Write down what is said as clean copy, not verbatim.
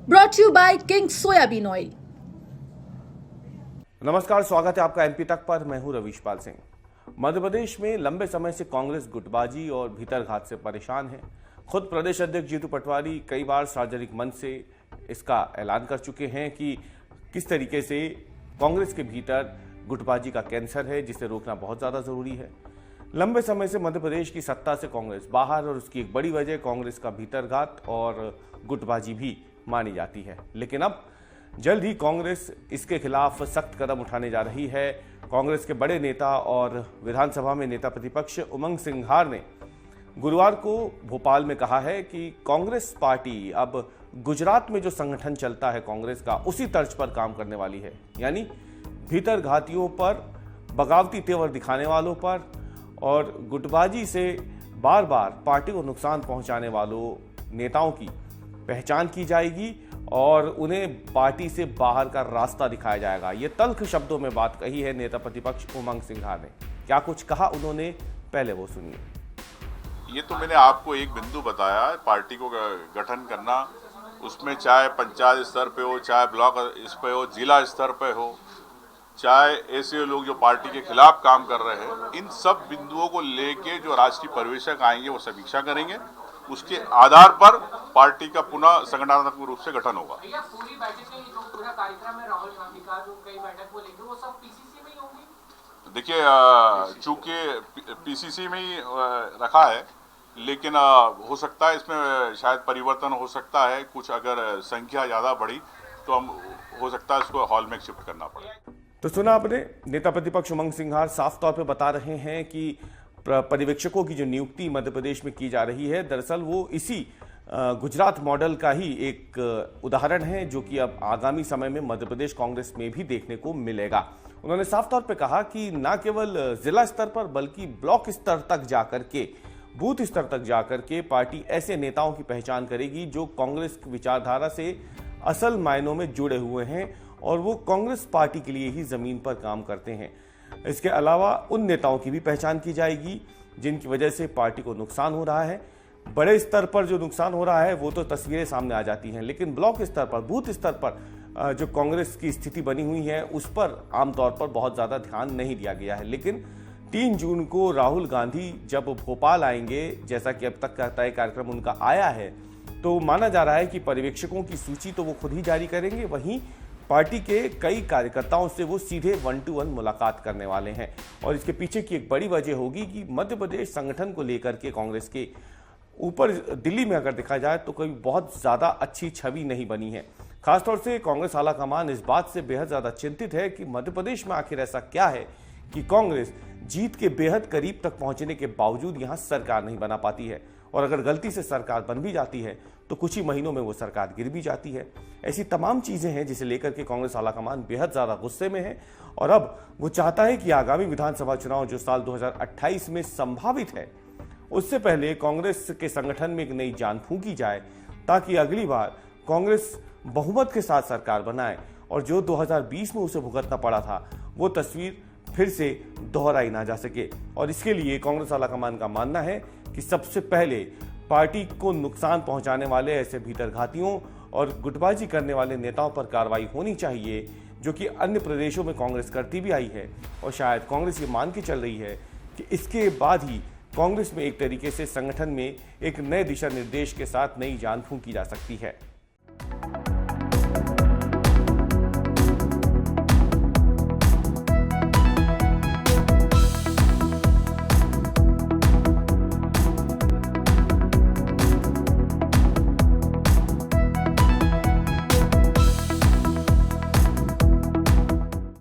Brought to you by King Soybean Oil. नमस्कार, स्वागत है आपका एमपी तक पर। मैं हूं रविशपाल सिंह। मध्य प्रदेश में लंबे समय से कांग्रेस गुटबाजी और भीतरघात से परेशान है। खुद प्रदेश अध्यक्ष जीतू पटवारी कई बार सार्वजनिक मंच से इसका ऐलान कर चुके हैं कि किस तरीके से कांग्रेस के भीतर गुटबाजी का कैंसर है, जिसे रोकना बहुत ज्यादा जरूरी है। लंबे समय से मध्य प्रदेश की सत्ता से कांग्रेस बाहर, और उसकी एक बड़ी वजह कांग्रेस का भीतरघात और गुटबाजी भी मानी जाती है। लेकिन अब जल्द ही कांग्रेस इसके खिलाफ सख्त कदम उठाने जा रही है। कांग्रेस के बड़े नेता और विधानसभा में नेता प्रतिपक्ष उमंग सिंघार ने गुरुवार को भोपाल में कहा है कि कांग्रेस पार्टी अब गुजरात में जो संगठन चलता है कांग्रेस का, उसी तर्ज पर काम करने वाली है। यानी भीतरघातियों पर, बगावती तेवर दिखाने वालों पर और गुटबाजी से बार बार पार्टी को नुकसान पहुंचाने वालों नेताओं की पहचान की जाएगी और उन्हें पार्टी से बाहर का रास्ता दिखाया जाएगा। ये तल्ख शब्दों में बात कही है नेता प्रतिपक्ष उमंग सिंघार ने। क्या कुछ कहा उन्होंने, पहले वो सुनिए। ये तो मैंने आपको एक बिंदु बताया, पार्टी को गठन करना, उसमें चाहे पंचायत स्तर पे हो, चाहे ब्लॉक इस पे हो, जिला स्तर पे हो, चाहे ऐसे लोग जो पार्टी के खिलाफ काम कर रहे हैं, इन सब बिंदुओं को लेके जो राष्ट्रीय पर्यवेक्षक आएंगे वो समीक्षा करेंगे। उसके आधार पर पार्टी का पुनः संगठनात्मक रूप से गठन होगा। पूरी बैठक में जो पूरा कार्यक्रम है राहुल गांधी का, जो कई बैठक वो लेंगे, वो सब पीसीसी में ही होंगी। देखिए, चूंकि पीसीसी में ही रखा है, लेकिन हो सकता है इसमें शायद परिवर्तन हो सकता है। कुछ अगर संख्या ज्यादा बढ़ी तो हम हो सकता है इसको हॉल में शिफ्ट करना पड़े। तो सुना आपने, नेता प्रतिपक्ष उमंग सिंघार साफ तौर पे बता रहे हैं कि पर्यवेक्षकों की जो नियुक्ति मध्य प्रदेश में की जा रही है, दरअसल वो इसी गुजरात मॉडल का ही एक उदाहरण है, जो कि अब आगामी समय में मध्य प्रदेश कांग्रेस में भी देखने को मिलेगा। उन्होंने साफ तौर पे कहा कि न केवल जिला स्तर पर बल्कि ब्लॉक स्तर तक जाकर के, बूथ स्तर तक जाकर के पार्टी ऐसे नेताओं की पहचान करेगी जो कांग्रेस की विचारधारा से असल मायनों में जुड़े हुए हैं और वो कांग्रेस पार्टी के लिए ही जमीन पर काम करते हैं। इसके अलावा उन नेताओं की भी पहचान की जाएगी जिनकी वजह से पार्टी को नुकसान हो रहा है। बड़े स्तर पर जो नुकसान हो रहा है वो तो तस्वीरें सामने आ जाती हैं, लेकिन ब्लॉक स्तर पर, बूथ स्तर पर जो कांग्रेस की स्थिति बनी हुई है उस पर आमतौर पर बहुत ज्यादा ध्यान नहीं दिया गया है। लेकिन 3 जून को राहुल गांधी जब भोपाल आएंगे, जैसा कि अब तक का तय कार्यक्रम उनका आया है, तो माना जा रहा है कि पर्यवेक्षकों की सूची तो वो खुद ही जारी करेंगे, वहीं पार्टी के कई कार्यकर्ताओं से वो सीधे 1-to-1 मुलाकात करने वाले हैं। और इसके पीछे की एक बड़ी वजह होगी कि मध्य प्रदेश संगठन को लेकर के कांग्रेस के ऊपर दिल्ली में अगर देखा जाए तो कोई बहुत ज्यादा अच्छी छवि नहीं बनी है। खासतौर से कांग्रेस आलाकमान इस बात से बेहद ज्यादा चिंतित है कि मध्य प्रदेश में आखिर ऐसा क्या है कि कांग्रेस जीत के बेहद करीब तक पहुंचने के बावजूद यहां सरकार नहीं बना पाती है, और अगर गलती से सरकार बन भी जाती है तो कुछ ही महीनों में वो सरकार गिर भी जाती है। ऐसी तमाम चीजें हैं जिसे लेकर के कांग्रेस आलाकमान बेहद ज्यादा गुस्से में है और अब वो चाहता है कि आगामी विधानसभा चुनाव जो साल 2028 में संभावित है, उससे पहले कांग्रेस के संगठन में एक नई जान फूंकी जाए, ताकि अगली बार कांग्रेस बहुमत के साथ सरकार बनाए और जो 2020 में उसे भुगतना पड़ा था वो तस्वीर फिर से दोहराई ना जा सके। और इसके लिए कांग्रेस आलाकमान का मानना है कि सबसे पहले पार्टी को नुकसान पहुंचाने वाले ऐसे भीतरघातियों और गुटबाजी करने वाले नेताओं पर कार्रवाई होनी चाहिए, जो कि अन्य प्रदेशों में कांग्रेस करती भी आई है। और शायद कांग्रेस ये मान के चल रही है कि इसके बाद ही कांग्रेस में एक तरीके से संगठन में एक नए दिशा निर्देश के साथ नई जान फूंकी जा सकती है।